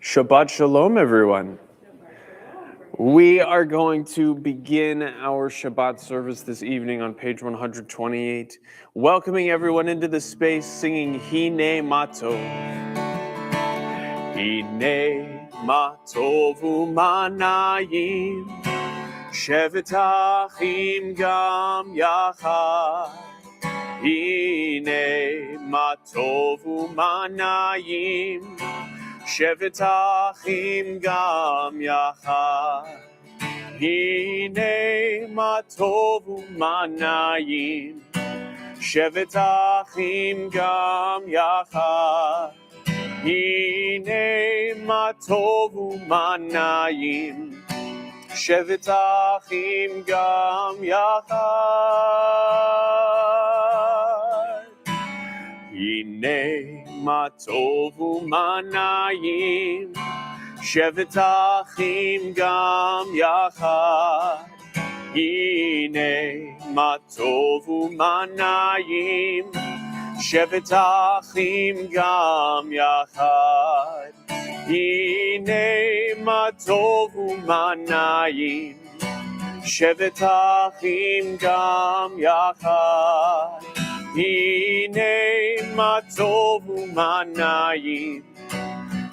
Shabbat Shalom, everyone. We are going to begin our Shabbat service this evening on page 128, welcoming everyone into the space, singing Hine Matov. Hine Matov Umanayim, Shevet Achim Gam Yachad. Hine Matov Umanayim, Shevet Achim Gam Yachad. Hine Matov Umanayim, Shevet Achim Gam Yachad. Hine Matov Umanayim, Shevet Achim Gam Yachad. Hine Matov Umanayim, Shevet Achim Gam Yachad. Hine Matov Umanayim, Shevet Achim Gam Yachad. Hine Matov Umanayim, Shevet Achim Gam Yachad. Hine Matov Umanayim,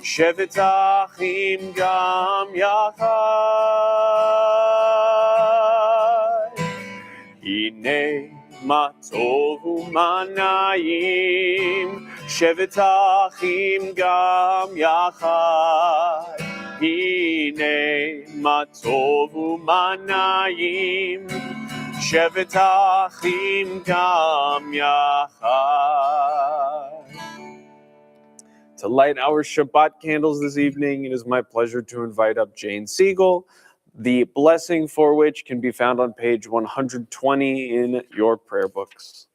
Shevet Achim Gam Yachad. Hine Matov Umanayim, Shevet Achim Gam Yachad. Hine Matov Umanayim, Shevet Achim Gam Yachad. To light our Shabbat candles this evening, it is my pleasure to invite up Jane Siegel, the blessing for which can be found on page 120 in your prayer books.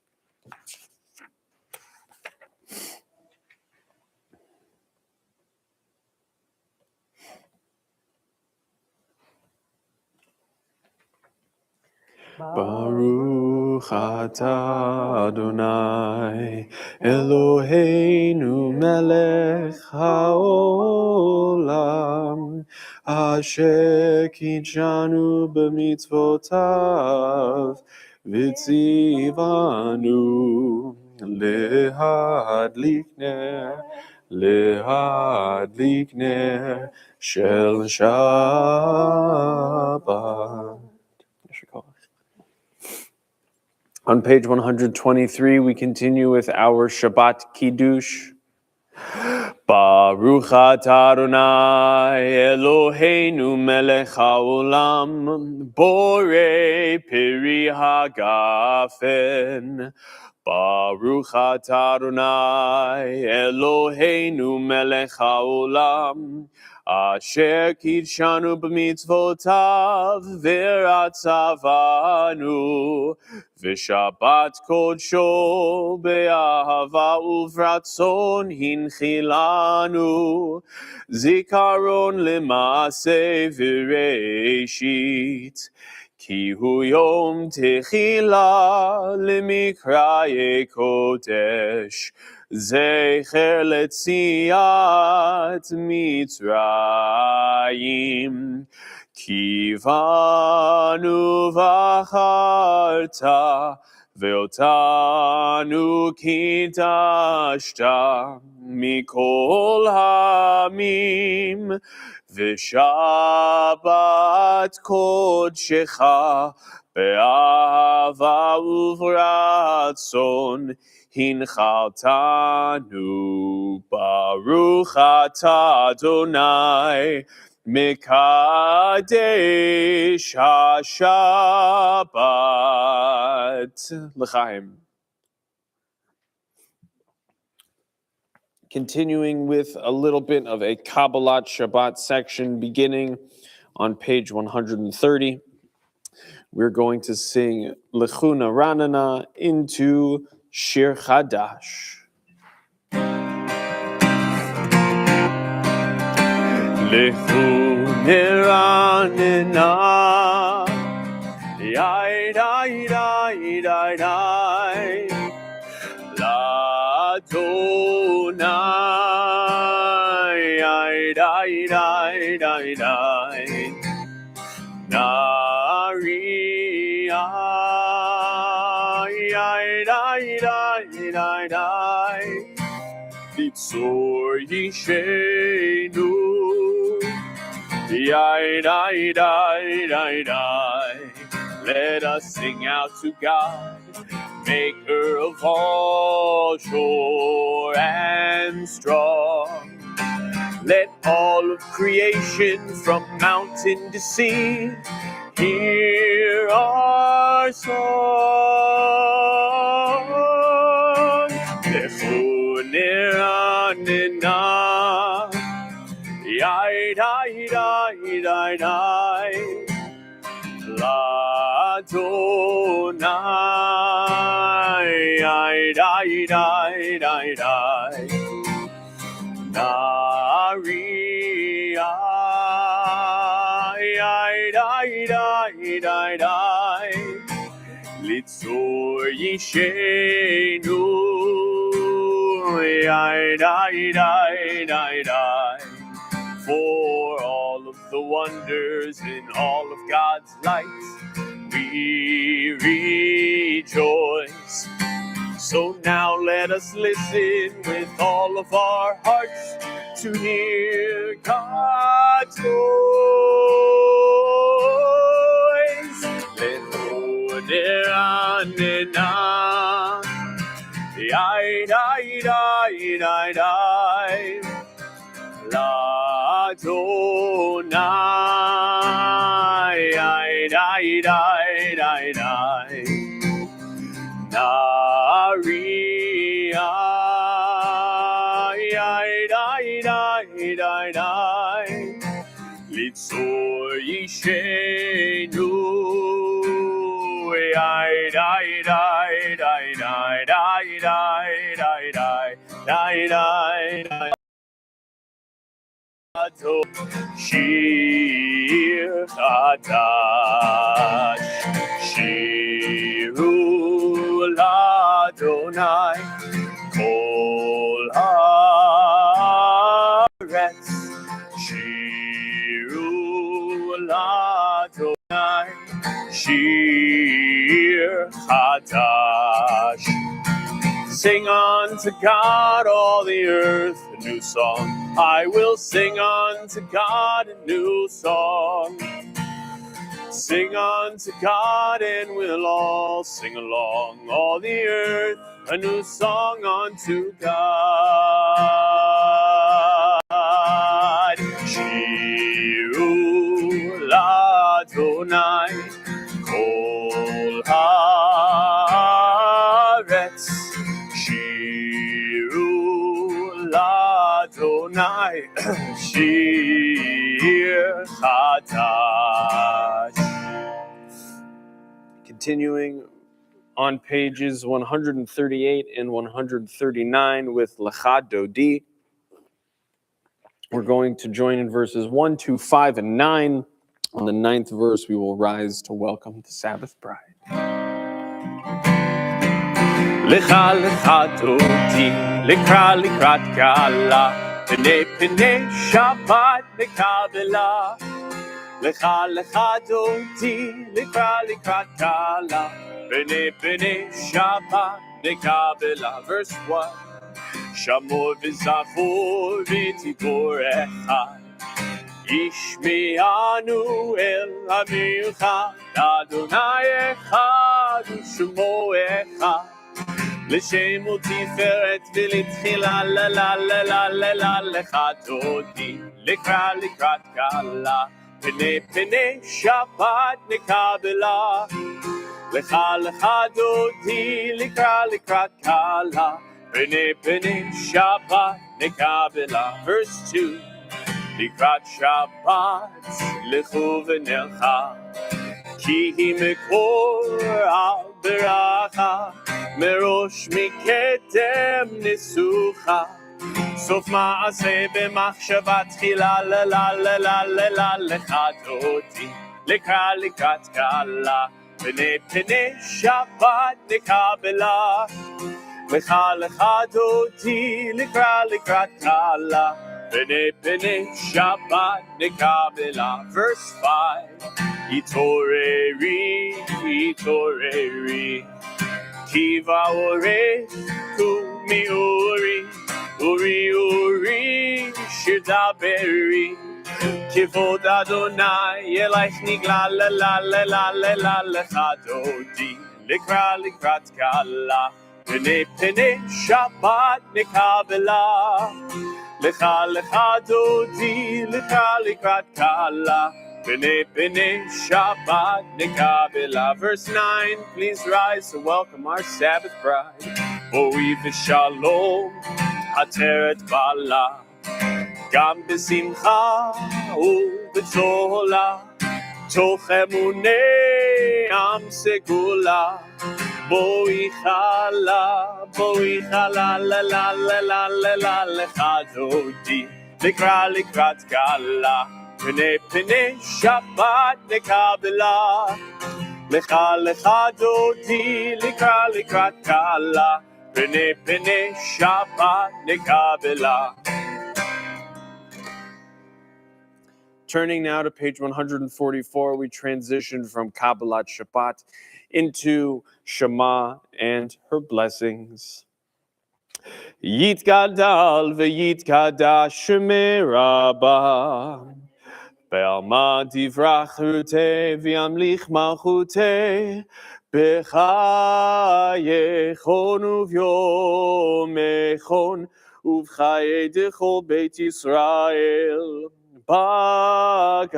Baruch atah Adonai Eloheinu melech haolam asher kitshanu b'mitzvotav v'tzivanu lehadlik ner shel Shabbat. On page 123, we continue with our Shabbat Kiddush. Baruch atah Adonai Eloheinu melech haolam borei peri hagafen. Baruch atah Adonai Eloheinu melech haolam asher kitshanu b'mitzvotav v'ratzavanu v'shabbat kodsho be'ahava uvratzon hinchilanu zikaron lema'aseh v'reishit ki hu yom techila lemikraye kodesh zecher letziat Mitzrayim kivanu v'acharta ve'otanu kidashta mikol hamim v'shabbat kodshecha be'ahava uvratzon hinchaltanu. Baruch atah Adonai Mekadesh HaShabbat. L'chaim. Continuing with a little bit of a Kabbalat Shabbat section beginning on page 130. We're going to sing Lechuna Ranana into Shir Chadash. Lechuna Ranana, yai dai dai dai dai, la Adonai, yai dai Litzor Yishenu, let us sing out to God, maker of all sure and strong. Let all of creation from mountain to sea hear our song. Lechu niranena, Litzor Yishenu, for all of the wonders in all of God's light, we rejoice. So now let us listen with all of our hearts to hear God's voice. Litzor Yishenu, Shir Chadash, Shiru L'Adonai, Kol Haaretz, Shiru L'Adonai, Shir Chadash. Sing unto God, all the earth, a new song. I will sing unto God a new song. Sing unto God, and we'll all sing along. All the earth, a new song unto God. Shiru L'Adonai, Kol Haaretz, L'Adonai, Shir Chadash. Continuing on pages 138 and 139 with Lecha Dodi. We're going to join in verses 1, 2, 5, and 9. On the 9th verse, we will rise to welcome the Sabbath bride. Lecha lecha dodi, lekra likrat kala, pene pene Shabbat nekabela. Lecha lecha dodi, lekra likrat kala, pene pene Shabbat nekabela. Verse 1. Shamor v'zachor v'tibor echad, Yishme'anu el ha'michad, Adonai echad u'shemo echad. L'shem u'tiferet v'litchila la la la la la la lecha dodi, lekra likrat kala, pene pene Shabbat nekabela. Lecha lecha dodi, lekra likrat kala, pene pene Shabbat nekabela. Verse 2. Likrat Shabbat lechu v'nercha, ki hi mekor al beracha, merosh mikedem nisucha, sof ma'aseh b'machshava tchila la la la la la la lecha dodi, lekra likrat kala, pene pene Shabbat nekabela. Lecha lecha dodi, lekra likrat kala, B'nei Shabbat nekabela. Verse 5. Itoreri, itoreri. Kiva ore kumi uri. Uri, uri, shidaberi. Kivod Adonai, Elach nigla la la la la la la lecha dodi. Likra likrat kala. Pene Shabbat nekabela. Lecha lecha dodi. Likra likrat kala. Pene Shabbat nekabela. Verse 9, please rise to welcome our Sabbath bride. Ohav Shalom, Ateret Bala. Gam b'simcha u'b'tzola, toch emunei am segula. Boi chala la la la la la la la lecha dodi. Likra likrat kala, pene Shabbat nekabela. Lecha lecha dodi, likra likrat kala, pene Shabbat nekabela. Turning now to page 144, we transition from Kabbalat Shabbat into Shema and her blessings. Yitgadal v'yitkadash Shemei Rabbah, Be'alma divrach rutei v'yamlich malchutei, B'chayechon uv'yomechon, uv'chayei dechol Beit Yisrael. Bagala,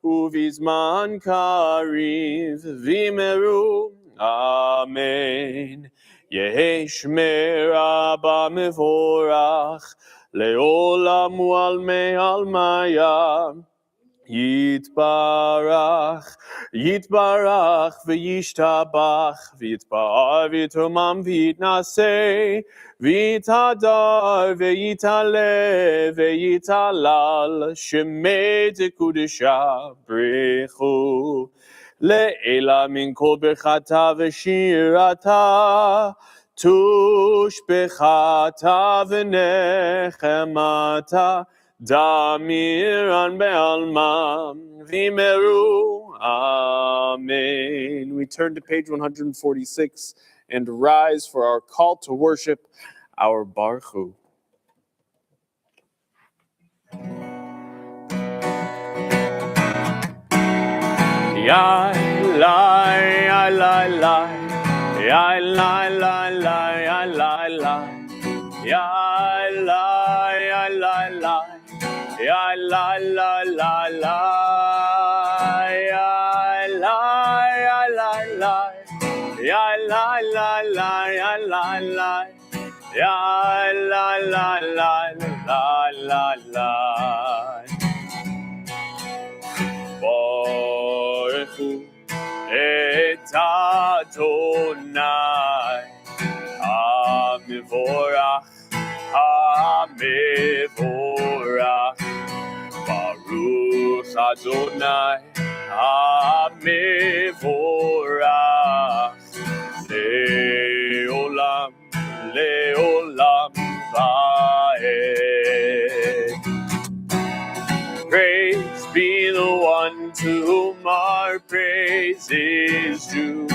uvizman kariv, vimeru, amen. Yehesh meraba mevorach, leolam u'almei almaya. Yitbarach v'yishtabach, v'yitbar v'yitomam v'yitnaseh, v'yitadar v'yitale v'yitalal, shemei tekudesha brechu, le'ela min kol berchata v'shirata, tush bechata v'nechemata, Damiran be'alma v'imeru, amen. We turn to page 146 and rise for our call to worship, our Baruch Hu. Ya la ya la la, ya la la la, ya la la, ya la ya la la. Ya la la la la, ya la ya la la, ya la la la, ya la la, ya la la la la la. Baruch Hu et Adonai, Hamivorach, Hamivorach. Baruch Adonai, Hamivorach, Leolam, Leolam Vaed. Praise be the one to whom our praise is due.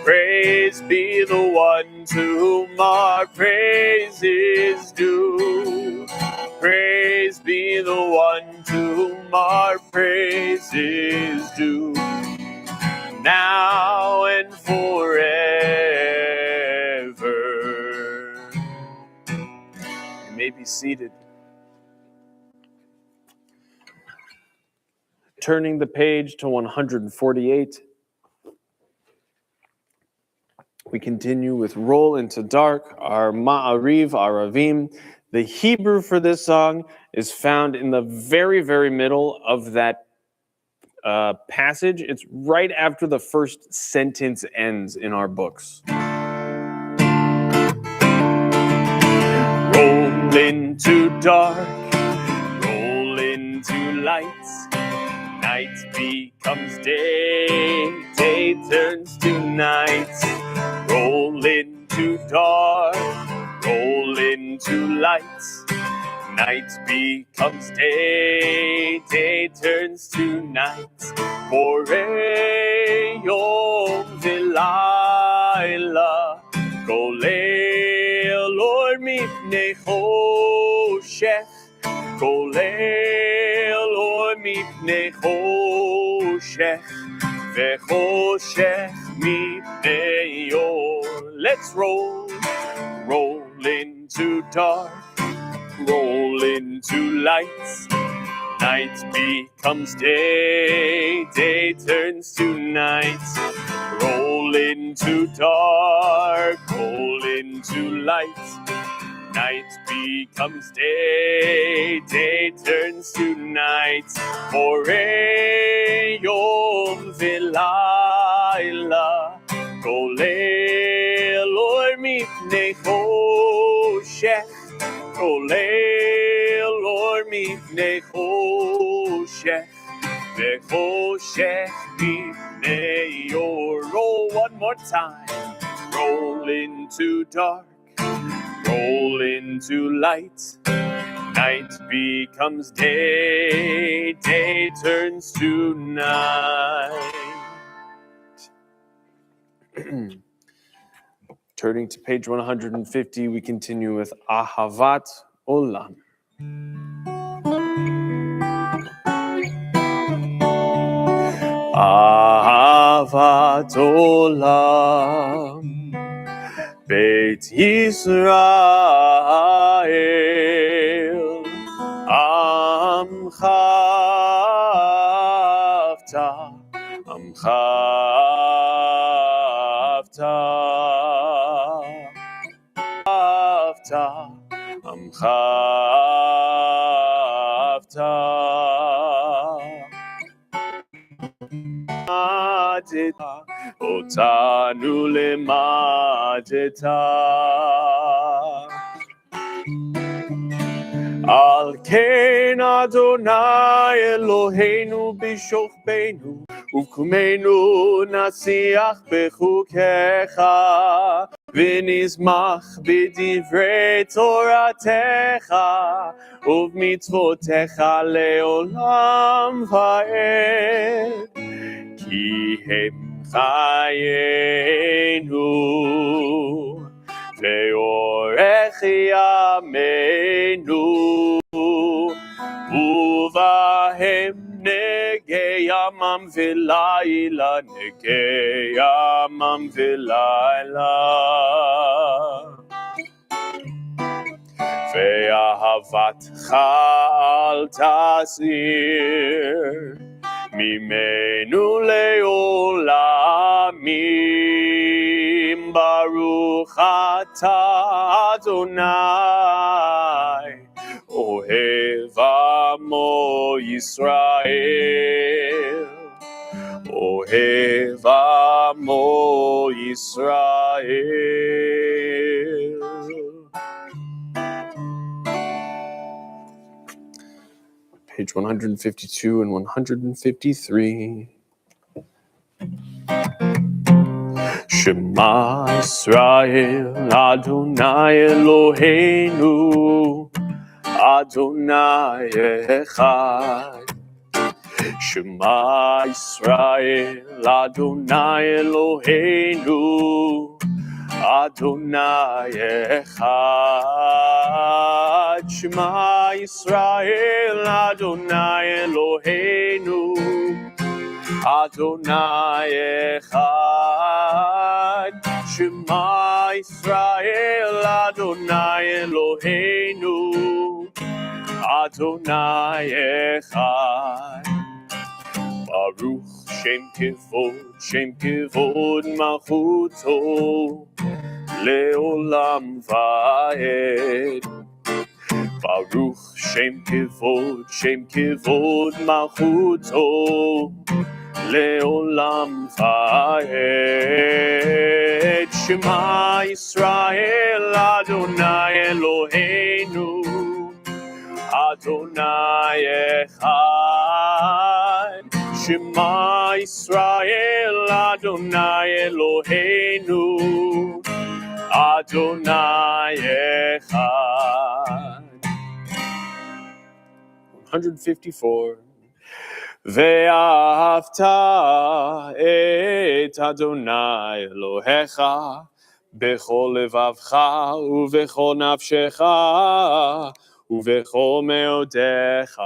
Praise be the one to whom our praise is due. Praise be the one to whom our praise is due, now and forever. You may be seated. Turning the page to 148, we continue with Roll into Dark, our Ma'ariv, our Ravim. The Hebrew for this song is found in the very, very middle of that passage. It's right after the first sentence ends in our books. Roll into dark, roll into lights. Night becomes day, day turns to night. Roll into dark, roll into light. Night becomes day, day turns to night. Borei yom v'layla, golei Lord mipnei choshech, golei Lord mipnei choshech, v'choshech mipnei or. Let's roll into dark, roll into lights. Night becomes day, day turns to night. Roll into dark, roll into light. Night becomes day, day turns to night. Borei yom v'layla, golei Lord mipnei choshech, golei Lord mipnei choshech, v'choshech mipnei or. Roll one more time. Roll into dark, roll into light. Night becomes day, day turns to night. Turning to page 150, we continue with Ahavat Olam. Ahavat Olam, Beit Yisrael, Amcha Avta, Amcha Avta, Amcha Avta, Otanu lemadeta. Al ken Adonai Eloheinu b'shochbeinu, u'kumenu nasiach bechukecha, v'nizmach b'divrei toratecha, uv'mitzvotecha leolam va'ed. Ki hem chayenu, ve'orech yameinu, uvahem negei yamam v'layla, negei yamam v'layla. Ve'ahavatcha al tasir, mimenu leolamim, baruch atah Adonai, Ohev amo Yisrael, Ohev amo Yisrael. Page 152 and 153. Shema Yisrael, Adonai Eloheinu, Adonai Echad. Shema Yisrael, Adonai Eloheinu, Adonai Echad. Shema Yisrael, Adonai Eloheinu, Adonai Echad. Shema Yisrael, Adonai Eloheinu, Adonai Echad. Baruch Shem Kevod Malchuto, Leolam Va'ed. Baruch Shem Kevod Malchuto, Leolam Va'ed. Shema Yisrael, Adonai Eloheinu, Adonai Echad. Shema Yisrael, Adonai Eloheinu, Adonai Echad. 154. ואהבת את אדוני אלוהיך בכל לבבך ובכל נפשך ובכל מאודיך.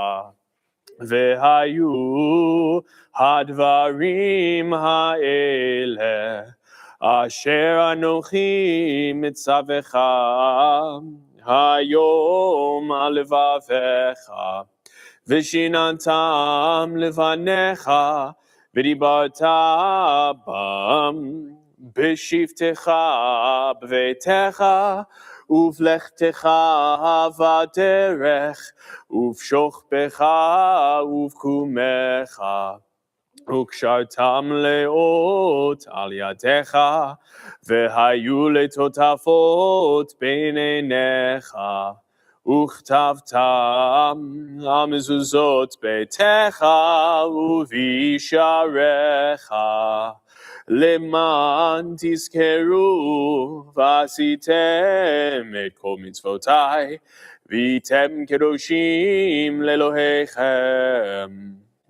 והיו הדברים האלה אשר אנוכי מצווך היום על לבביך, ושיננתם לבניך, ודיברת בם בשבתך בביתך, ובלכתך בדרך, ובשוכבך ובקומך, וקשרתם לאות על ידיך, והיו לטוטפות בין עיניך, וכתבתם על מזוזות ביתך ובישעריך, למען תזכרו ועשיתם את כל מצוותיי, והייתם קדושים לאלוהיכם.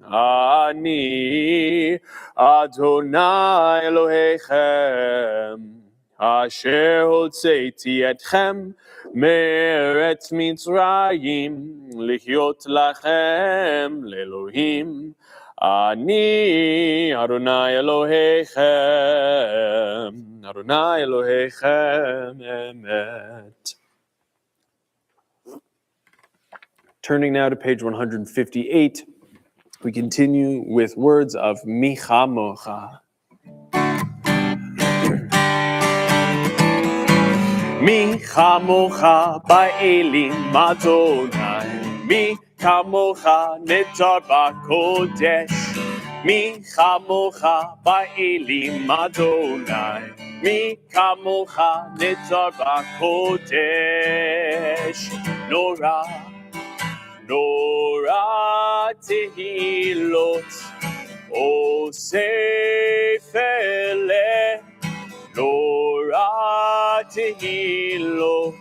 אני אדוני אלוהיכם, אשר הוצאתי אתכם מארץ מצרים, לחיות לכם לאלוהים. אני אדוני אלוהיכם, אדוני אלוהיכם אמת. Turning now to page 158, we continue with words of Michamocha. מי כמוך באלים אדוני, מי כמוך נטר בקודש, מי כמוך באלים אדוני, מי כמוך נטר בקודש. נורא, נורא תהילות, אוסף אלה, נורא תהילות,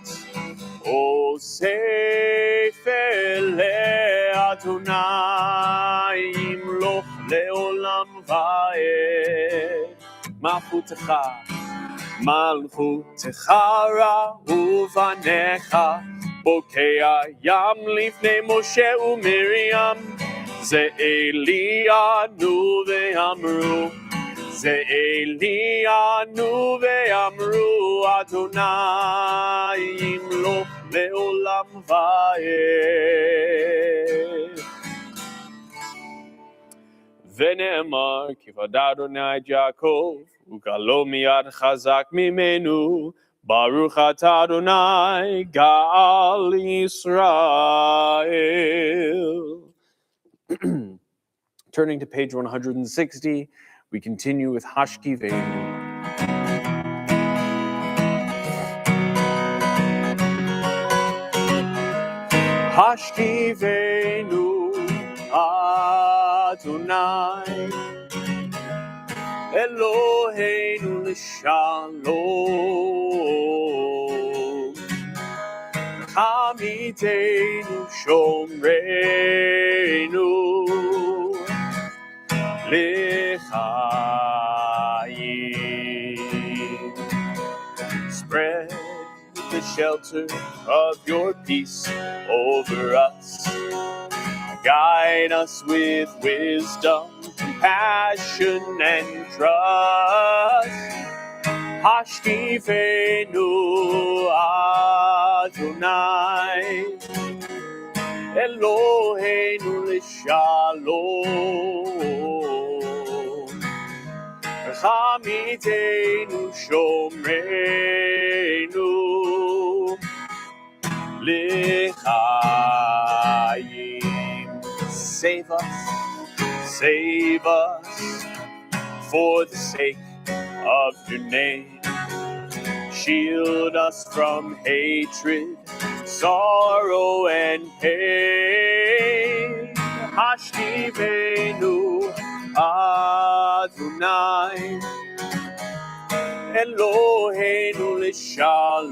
אוסף אלה אדוני, ימלוך לעולם ועד. מלכותך, מלכותך ראו בניך, בוקע ים לפני משה ומרים, זה אלי ענו ואמרו, זה אלי ענו ואמרו, אדוני ימלוך לעולם ועד. ונאמר, כיבד אדוני את יעקב, וגאלו מיד חזק ממנו, ברוך אתה אדוני גאל ישראל. Turning to page 160, we continue with Hashkivenu. Hashkivenu Adonai Eloheinu l'shalom, Hamidenu shomreinu l'chaim. Spread the shelter of your peace over us. Guide us with wisdom, compassion, and trust. Hashkivenu Adonai Eloheinu l'shalom, Hamidenu shomreinu l'chaim. Save us for the sake of your name. Shield us from hatred, sorrow, and pain. Hashkivenu Adonai Eloheinu l'shalom,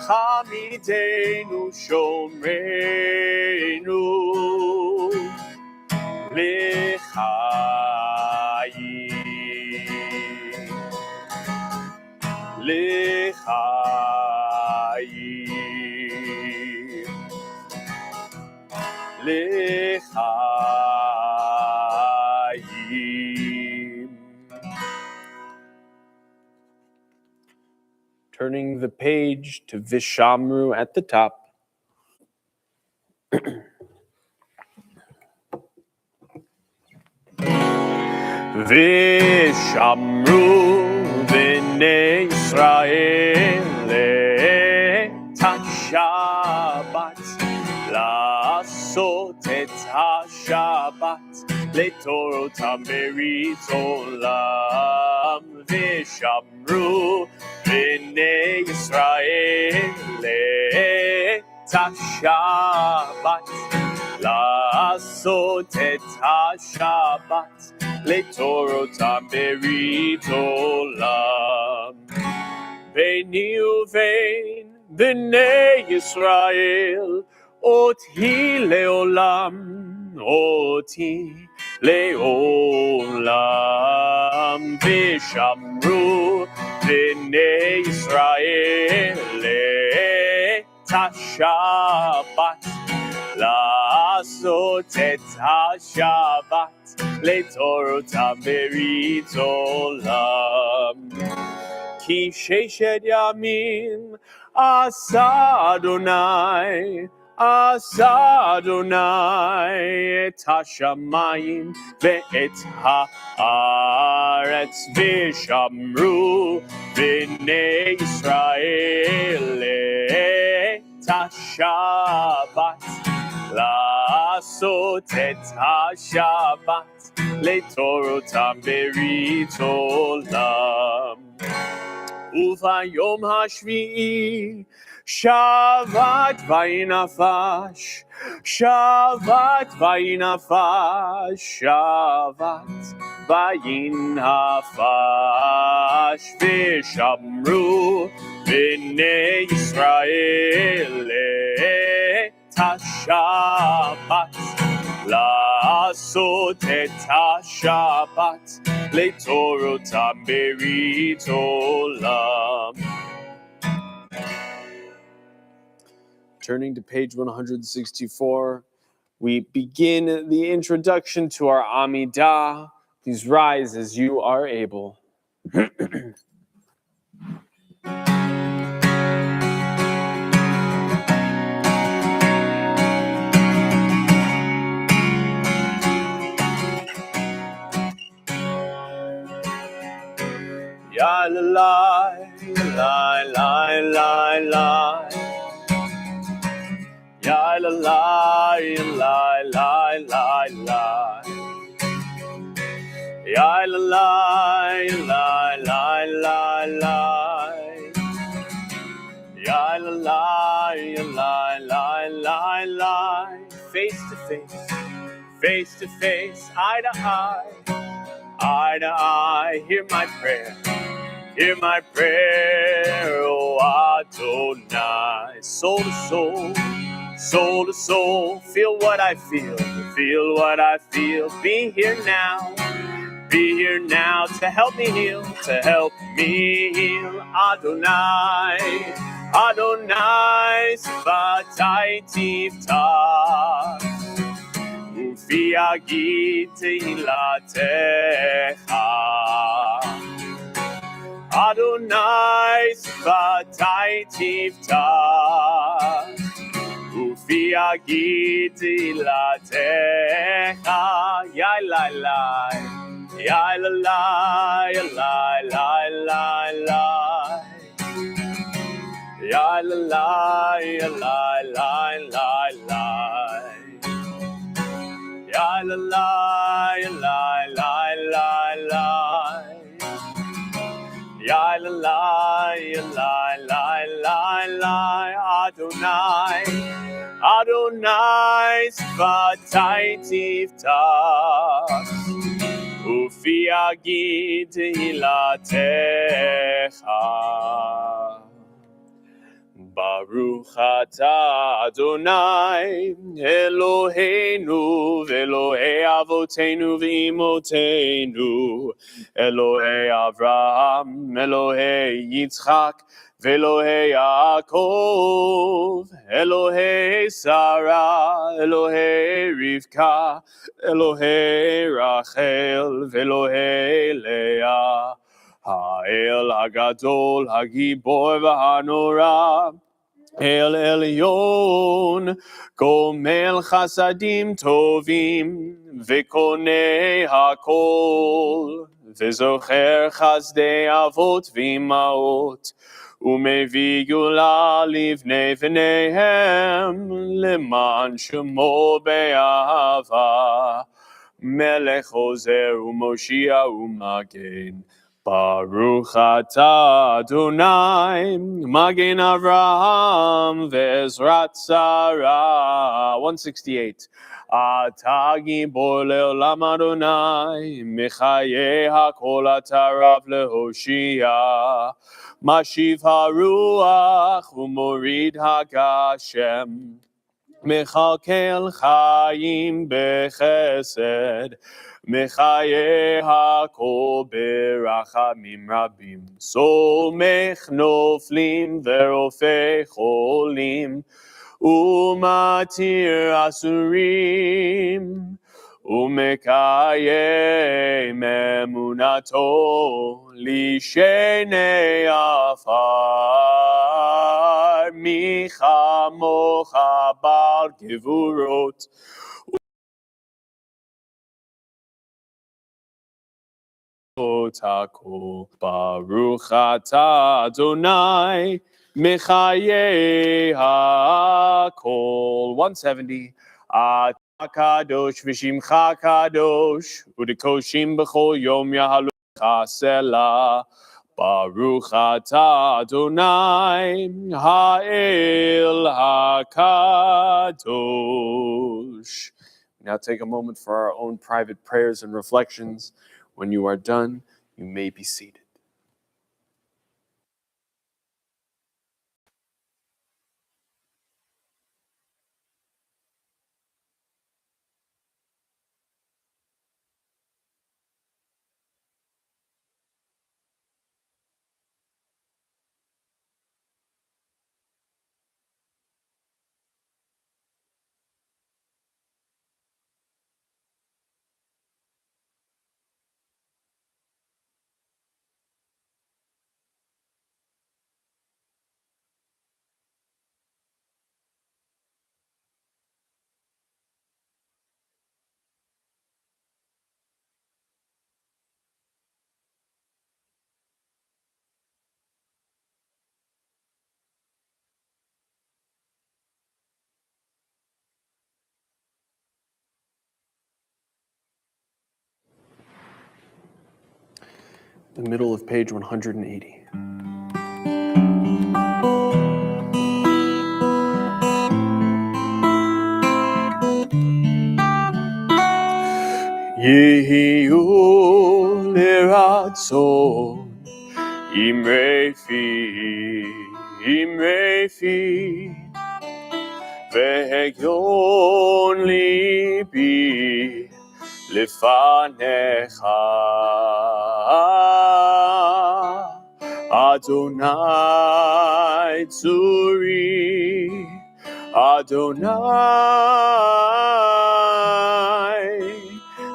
חמיתנו שומרנו לחיים, לחיים, לחיים. Turning the page to Vishamru at the top. Vishamru b'nei Yisrael et ha-Shabbat la'asot et ha-Shabbat letorotam berit olam. Vishamru b'nei Yisrael et ha-Shabbat la'asot et ha-Shabbat letorotam berit olam. Beini uvein b'nei Yisrael oti leolam, oti leolam. Vishamru b'nei Yisrael et ha-Shabbat la'asot et ha-Shabbat letorotam berit olam. Ki sheshet yamim asa Adonai, asa Adonai et hashamayim ve'et haaretz. Vishamru b'nei Yisrael et ha-Shabbat la'asot et ha-Shabbat letorotam berit olam. Uvayom hashvi'i Shabbat vayinafash, Shabbat vayinafash, Shabbat vayinafash. Vishamru b'nei Yisrael et ha-Shabbat la'asot et ha-Shabbat letorotam berit olam. Turning to page 164, we begin the introduction to our Amidah. Please rise as you are able. Ya la la la la la. Ya la la la la la la. Ya la la la la la la. Ya la la la la la la. Face to face, face to face, eye to eye, eye to eye. Hear my prayer. Hear my prayer, oh Adonai. Soul to soul, soul to soul. Feel what I feel, feel what I feel. Be here now to help me heal, to help me heal. Adonai, Adonai, Sfatai Tiftach, Ufi Agid Tehilatecha. Adonai Sfatai Tiftach, Ufi Agid Tehilatecha. Ya la la, ya la la, ya la la la la. Ya la la, ya la la la la. Ya la la, ya la la la la. Ya la la, ya la la la la. Adonai, Adonai, Sfatai Tiftach, Ufi Agid Tehilatecha. Baruch atah Adonai Eloheinu v'Elohei avotenu v'imotenu Elohei Avraham Elohei Yitzchak v'Elohei Yaakov Elohei Sarah Elohei Rivka Elohei Rachel v'Elohei Leah Ha'el Hagadol Hagibor v'Hanora El Elyon Gomel Chasadim Tovim V'Konei Hakol V'Zocher Chazdei Avot V'imaot Umevi Gula Livnei V'neihem Leman Shemo Be'ahava Melech Ozer U'Moshia U'Magen Baruch atah Adonai, Magen Avraham ve'Ezrat Sarah. 168. Atah gibor le'olam Adonai, Mechaye hakol atah Rav lehoshia. Mashiv haruach u'morid hagashem. Mechalkel chayim bechesed, Mechaye hakol berachamim rabim. Somech noflim verofei cholim, Umatir asurim, Umekayem emunato, Lishenei afar, Michamocha bar gevurot, Otako Baruch atah Adonai Mechaye hakol. 170. Atah kadosh v'shimcha kadosh u'dekoshim b'chol yom yahalucha selah. Baruch atah Adonai ha'el hakadosh. Now take a moment for our own private prayers and reflections. When you are done, you may be seated. The middle of page 180. Yehiyu leratzon imrei fi vehegyon libi lefanecha Adonai tzuri Adonai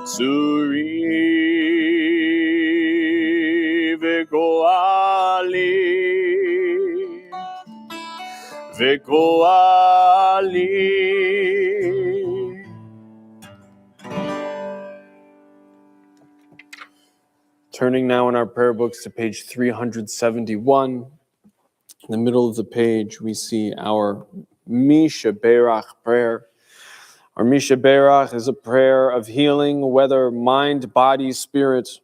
tzuri vegoali. Turning now in our prayer books to page 371. In the middle of the page, we see our Misha Berach prayer. Our Misha Berach is a prayer of healing, whether mind, body, spirit,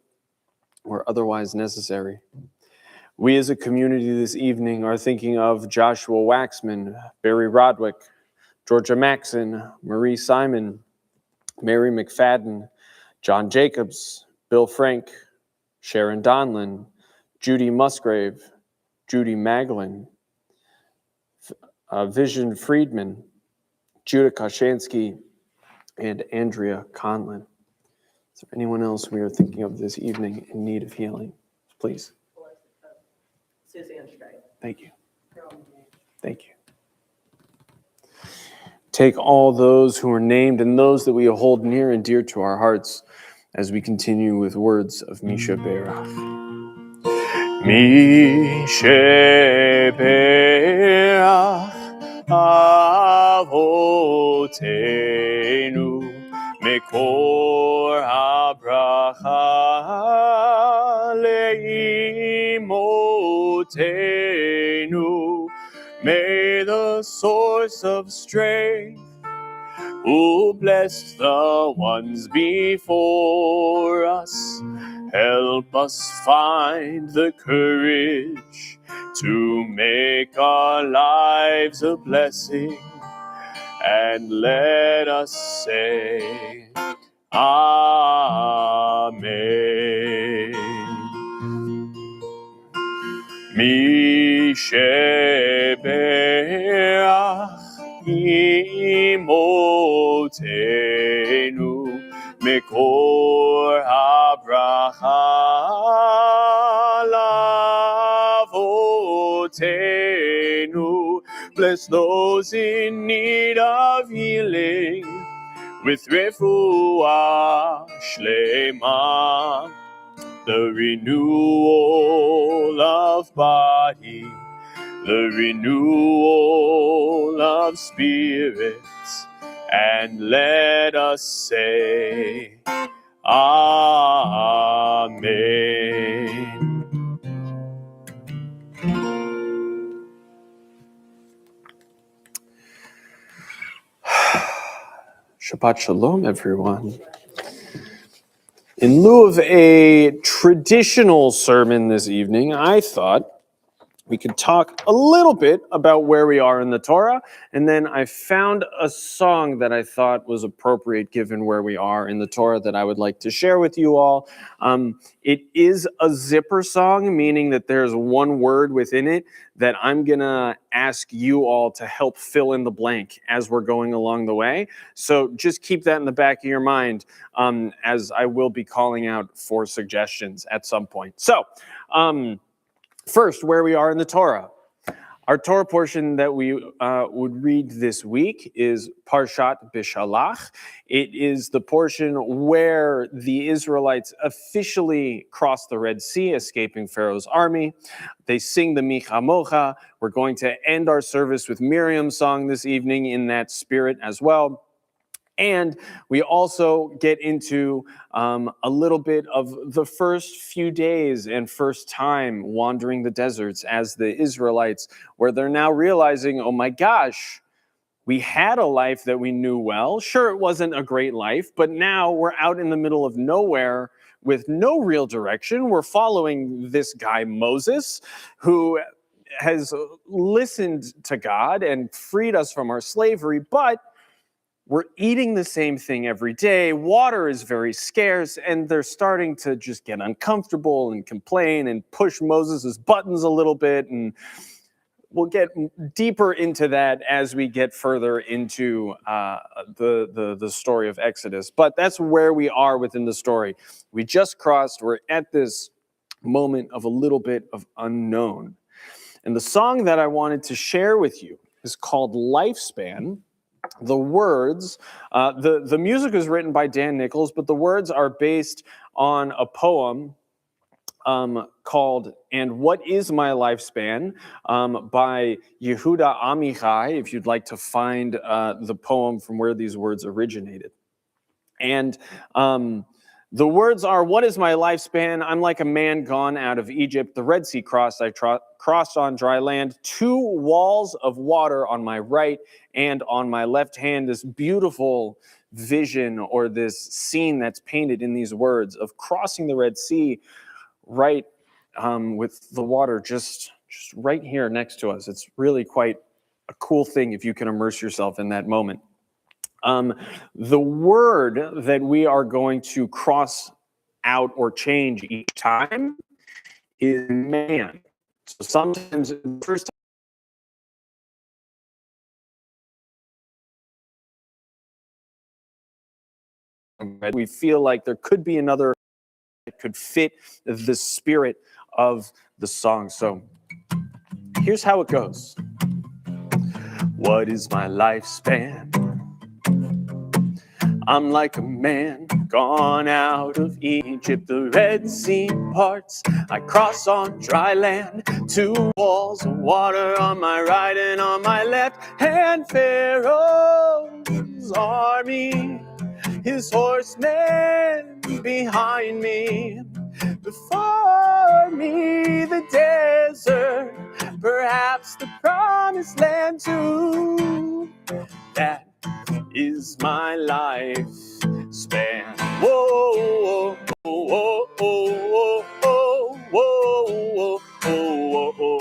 or otherwise necessary. We as a community this evening are thinking of Joshua Waxman, Barry Rodwick, Georgia Maxon, Marie Simon, Mary McFadden, John Jacobs, Bill Frank, Sharon Donlin, Judy Musgrave, Judy Maglin, Vision Friedman, Judah Koshansky, and Andrea Conlin. Is there anyone else we are thinking of this evening in need of healing? Please. Suzanne Strike. Thank you. Thank you. Take all those who are named and those that we hold near and dear to our hearts as we continue with words of Misha Berach. Misha Berach Avotenu Mekor HaBracha Leimotenu. May the source of strength who bless the ones before us, help us find the courage to make our lives a blessing, and let us say, Amen. Misha Berach Imotenu Mekor HaBracha Lavotenu. Bless those in need of healing with refuah shlema, the renewal of body, the renewal of spirits, and let us say, Amen. Shabbat Shalom, everyone. In lieu of a traditional sermon this evening, I thought we could talk a little bit about where we are in the Torah, and then I found a song that I thought was appropriate given where we are in the Torah that I would like to share with you all. It is a zipper song, meaning that there's one word within it that I'm going to ask you all to help fill in the blank as we're going along the way. So just keep that in the back of your mind as I will be calling out for suggestions at some point. So, first, where we are in the Torah. Our Torah portion that we would read this week is Parshat Bishalach. It is the portion where the Israelites officially cross the Red Sea, escaping Pharaoh's army. They sing the Micha Mocha. We're going to end our service with Miriam's song this evening in that spirit as well. And we also get into a little bit of the first few days and first time wandering the deserts as the Israelites, where they're now realizing, oh my gosh, we had a life that we knew well. Sure, it wasn't a great life, but now we're out in the middle of nowhere with no real direction. We're following this guy, Moses, who has listened to God and freed us from our slavery, but we're eating the same thing every day. Water is very scarce, and they're starting to just get uncomfortable and complain and push Moses' buttons a little bit. And we'll get deeper into that as we get further into the story of Exodus. But that's where we are within the story. We just crossed. We're at this moment of a little bit of unknown. And the song that I wanted to share with you is called Lifespan. The words, the music is written by Dan Nichols, but the words are based on a poem called "And What Is My Lifespan" by Yehuda Amichai, if you'd like to find the poem from where these words originated. And the words are, what is my lifespan? I'm like a man gone out of Egypt. The Red Sea crossed, I crossed on dry land. 2 walls of water on my right and on my left hand. This beautiful vision or this scene that's painted in these words of crossing the Red Sea right with the water just right here next to us. It's really quite a cool thing if you can immerse yourself in that moment. The word that we are going to cross out or change each time is man. So sometimes the first We feel like there could be another that could fit the spirit of the song. So here's how it goes. What is my lifespan? I'm like a man gone out of Egypt. The Red Sea parts, I cross on dry land. Two walls of water on my right and on my left. And Pharaoh's army, his horsemen behind me. Before me the desert, perhaps the promised land too. That is my life span. Whoa, whoa, whoa, whoa, whoa, whoa, whoa, whoa, whoa, whoa,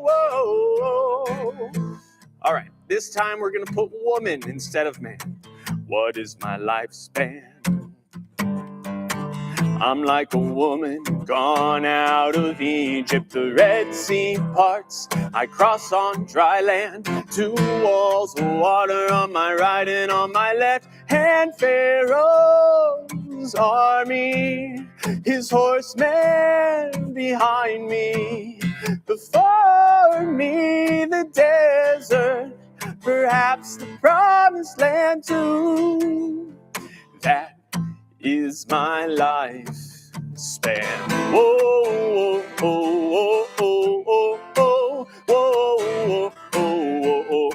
whoa, whoa. All right, this time we're gonna put woman instead of man. What is my lifespan? I'm like a woman gone out of Egypt. The Red Sea parts, I cross on dry land. Two walls of water on my right and on my left. And Pharaoh's army, his horsemen behind me. Before me the desert, perhaps the promised land too. That is my life span. Whoa, whoa, whoa, whoa, whoa, whoa, whoa, whoa, whoa.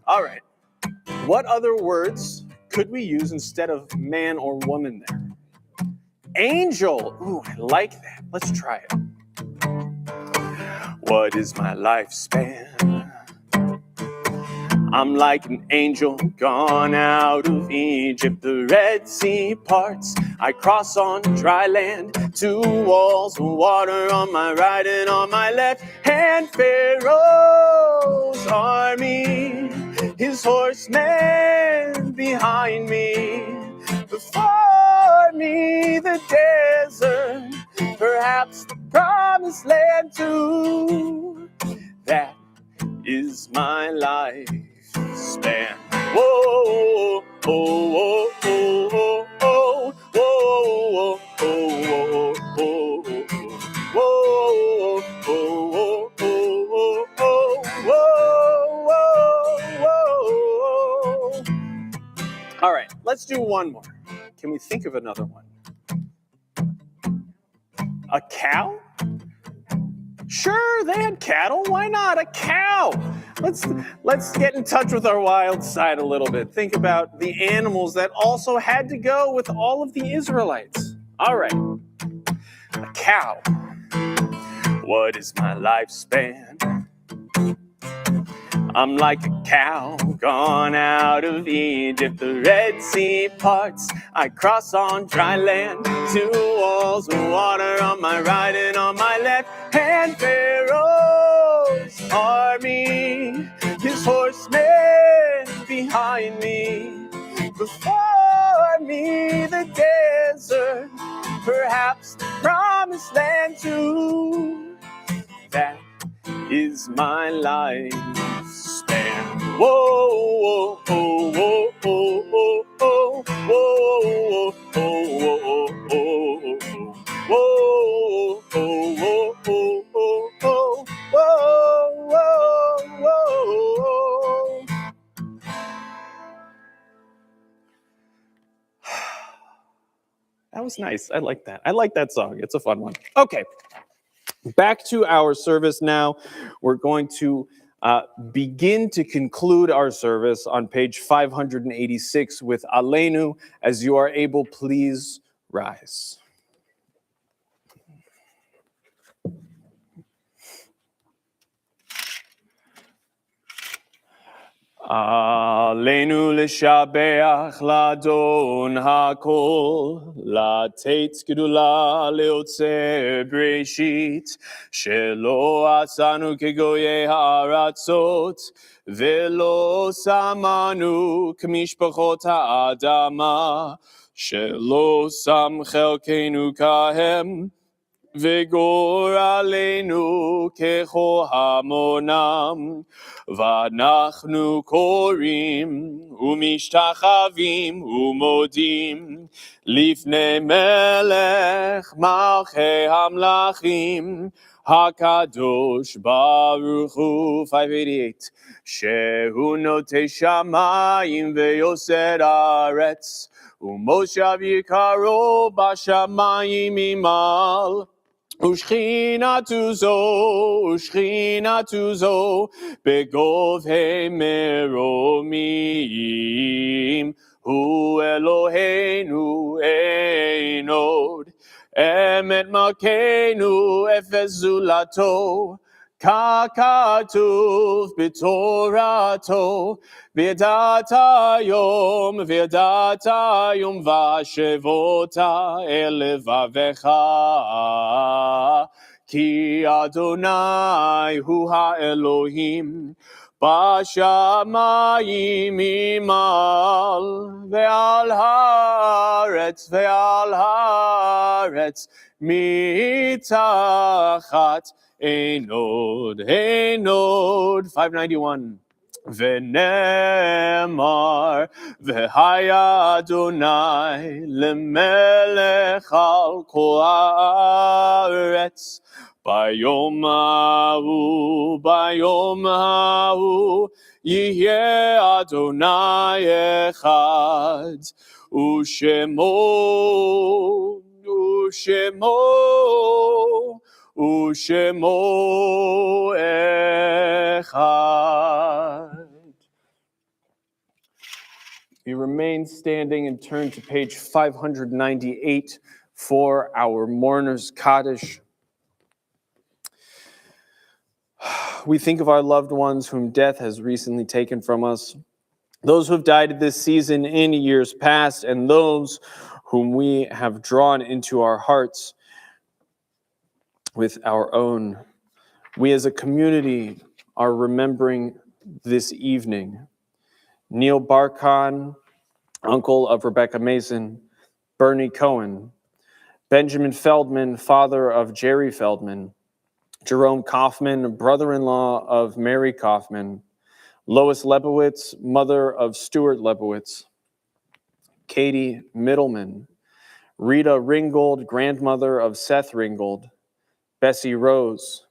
All right. What other words could we use instead of man or woman there? Angel. Ooh, I like that. Let's try it. What is my lifespan? I'm like an angel gone out of Egypt. The Red Sea parts, I cross on dry land. Two walls of water on my right and on my left. And Pharaoh's army, his horsemen behind me. Before me the desert, perhaps the promised land too. That is my life span. Whoa, whoa, whoa, whoa, whoa, whoa, whoa, whoa, whoa, whoa. All right, let's do one more. Can we think of another one? A cow? Sure, they had cattle. Why not? A cow. Let's get in touch with our wild side a little bit. Think about the animals that also had to go with all of the Israelites. All right. A cow. What is my lifespan? I'm like a cow gone out of Egypt. The Red Sea parts, I cross on dry land. Two walls of water on my right and on my left. And Pharaoh's army, his horsemen behind me. Before me the desert, perhaps the promised land too. That is my life span. Whoa, whoa, whoa, whoa, whoa, whoa, whoa, whoa, whoa, whoa. That was nice. I like that. I like that song. It's a fun one. Okay. Back to our service now. We're going to begin to conclude our service on page 586 with Aleinu. As you are able, please rise. עלינו לשבח לאדון הכל, לתת גדולה ליוצר בראשית, שלא עשנו כגויי הארצות, ולא שמנו כמשפחות האדמה, שלא שם חלקנו כהם, וגורלנו ככל המונם, ואנחנו קוראים ומשתחווים ומודים לפני מלך מלכי המלכים, הקדוש ברוך הוא, 588, שהוא נוטה שמיים ויוסד הארץ, ומושב יקרו בשמיים ממעל. ושכינתו זו בגובהי מרומים, הוא אלוהינו אין עוד, אמת מלכנו אפס זולתו, ככתוב בתורתו, וידעת היום והשבות אל לבבך, כי אדוני הוא האלוהים, בשמיים ממעל, ועל הארץ מתחת, אין עוד, 591. ונאמר, והיה אדוני למלך על כל הארץ, ביום ההוא יהיה אדוני אחד, ושמו אחד. We remain standing and turn to page 598 for our mourner's Kaddish. We think of our loved ones whom death has recently taken from us, those who have died this season in years past, and those whom we have drawn into our hearts with our own. We as a community are remembering this evening Neil Barkhan, uncle of Rebecca Mason, Bernie Cohen, Benjamin Feldman, father of Jerry Feldman, Jerome Kaufman, brother-in-law of Mary Kaufman, Lois Lebowitz, mother of Stuart Lebowitz, Katie Middleman, Rita Ringgold, grandmother of Seth Ringgold, Bessie Rose,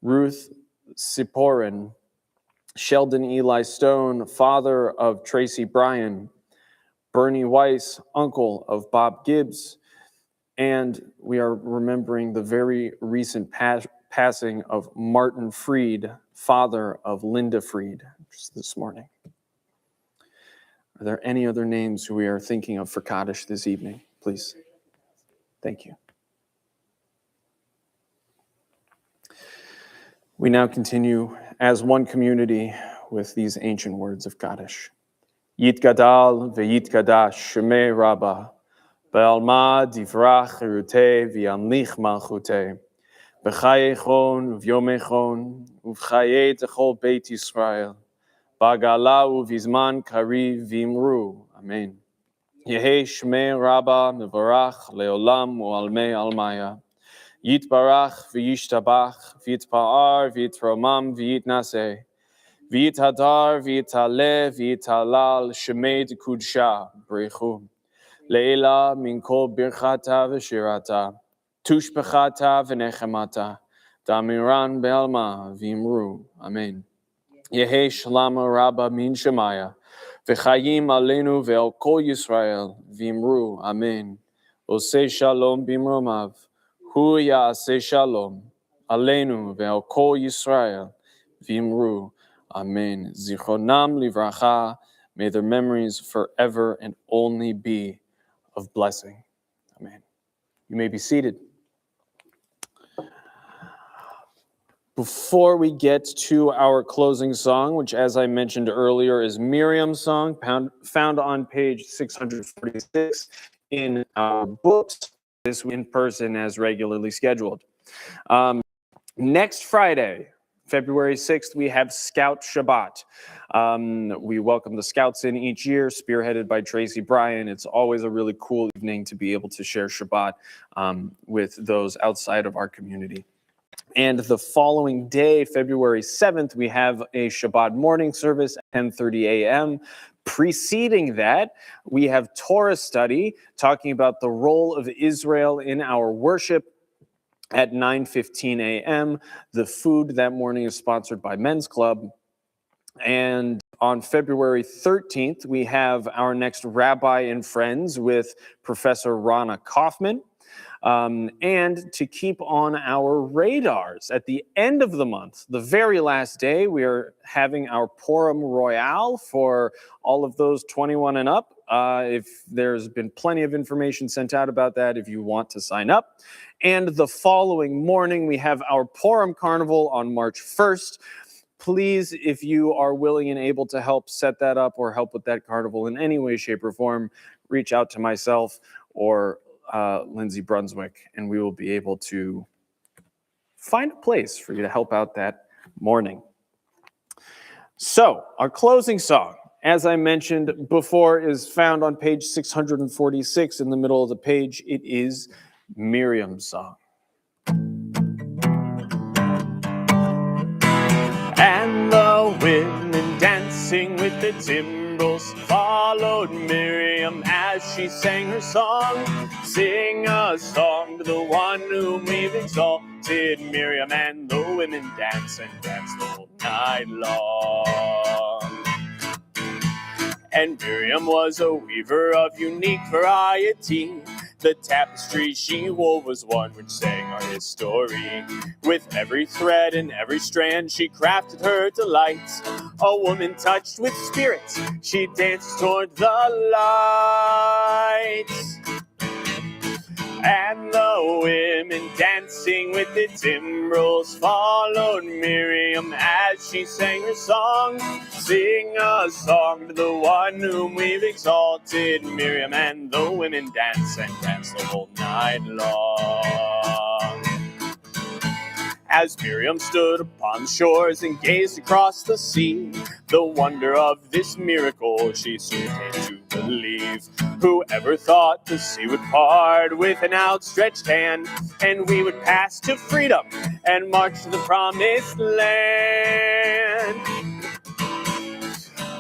Ruth Siporin, Sheldon Eli Stone, father of Tracy Bryan, Bernie Weiss, uncle of Bob Gibbs, and we are remembering the very recent passing of Martin Freed, father of Linda Freed, just this morning. Are there any other names who we are thinking of for Kaddish this evening? Please. Thank you. We now continue as one community with these ancient words of Kaddish. Yitgadal ve'yitgadash shemei Rabbah, be'alma divrach erutei v'yamlich malchutei, b'chayechon uvyomechon, uv'chayei techol beit Yisrael, ba'gala uv'izman kariv v'imru. Amen. Yehei shemei Rabbah mevarach leolam u'almei almaya. Yitbarach v'yishtabach v'yitpa'ar v'yitromam v'yitnaseh v'yithadar v'yitale v'yitalal shemei d'kudsha b'rechu le'ela min kol birchata v'shirata tushbechata v'nechemata damiran be'alma v'imru. Amen. Yehei shalama rabba min shemaya v'chayim aleinu ve'al kol Yisrael v'imru. Amen. Osei shalom b'imromav. Hu ya'aseh shalom, aleinu ve'al kol Yisrael, v'imru. Amen. Zichronam livracha, may their memories forever and only be of blessing. Amen. You may be seated. Before we get to our closing song, which, as I mentioned earlier, is Miriam's song, found on page 646 in our books, this in person as regularly scheduled. Next Friday, February 6th, we have Scout Shabbat. We welcome the Scouts in each year, spearheaded by Tracy Bryan. It's always a really cool evening to be able to share Shabbat with those outside of our community. And the following day, February 7th, we have a Shabbat morning service at 10:30 a.m. Preceding that, we have Torah study talking about the role of Israel in our worship at 9:15 a.m. The food that morning is sponsored by Men's Club. And on February 13th, we have our next Rabbi and Friends with Professor Rana Kaufman. And to keep on our radars, at the end of the month, the very last day, we are having our Purim Royale for all of those 21 and up. If there's been plenty of information sent out about that, if you want to sign up. And the following morning, we have our Purim Carnival on March 1st. Please, if you are willing and able to help set that up or help with that carnival in any way, shape, or form, reach out to myself or Lindsay Brunswick, and we will be able to find a place for you to help out that morning. So, our closing song, as I mentioned before, is found on page 646 in the middle of the page. It is Miriam's song. And the women dancing with the timbrels followed Miriam as she sang her song. Sing a song to the one whom we've exalted, Miriam, and the women dance and dance the whole night long. And Miriam was a weaver of unique variety. The tapestry she wove was one which sang our history. With every thread and every strand she crafted her delight. A woman touched with spirit, she danced toward the light. And the women dancing with the timbrels followed Miriam as she sang her song. Sing a song to the one whom we've exalted, Miriam, and the women dance and dance the whole night long. As Miriam stood upon the shores and gazed across the sea, the wonder of this miracle she soon came to believe. Whoever thought the sea would part with an outstretched hand, and we would pass to freedom and march to the promised land?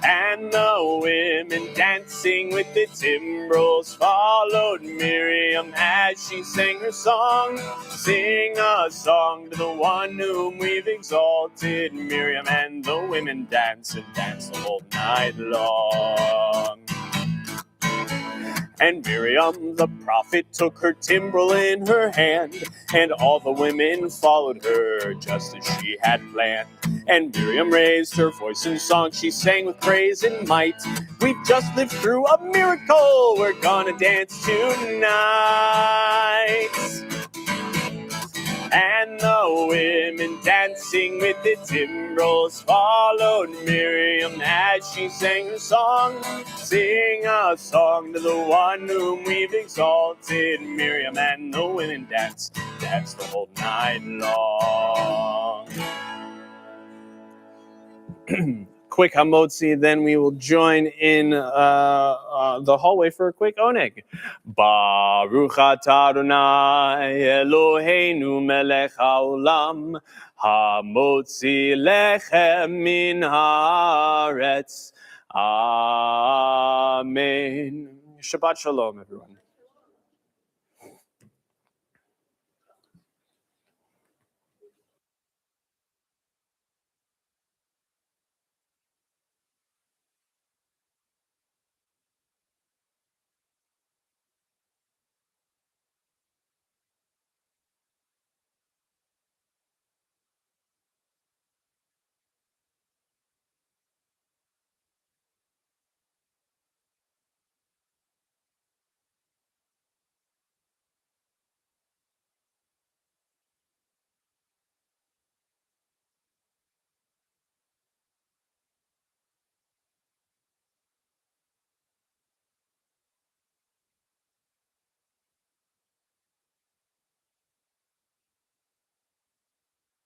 And the women dancing with the timbrels followed Miriam as she sang her song. Sing a song to the one whom we've exalted, Miriam, and the women dance and dance the whole night long. And Miriam the prophet took her timbrel in her hand, and all the women followed her just as she had planned. And Miriam raised her voice in song, she sang with praise and might. We've just lived through a miracle, we're gonna dance tonight. And the women dancing with the timbrels followed Miriam as she sang her song. Sing a song to the one whom we've exalted, Miriam, and the women dance the whole night long. Quick hamotzi, then we will join in the hallway for a quick oneg. Baruch atah Adonai Eloheinu melech haolam, hamotzi lechem min haaretz. Amen. Shabbat shalom, everyone.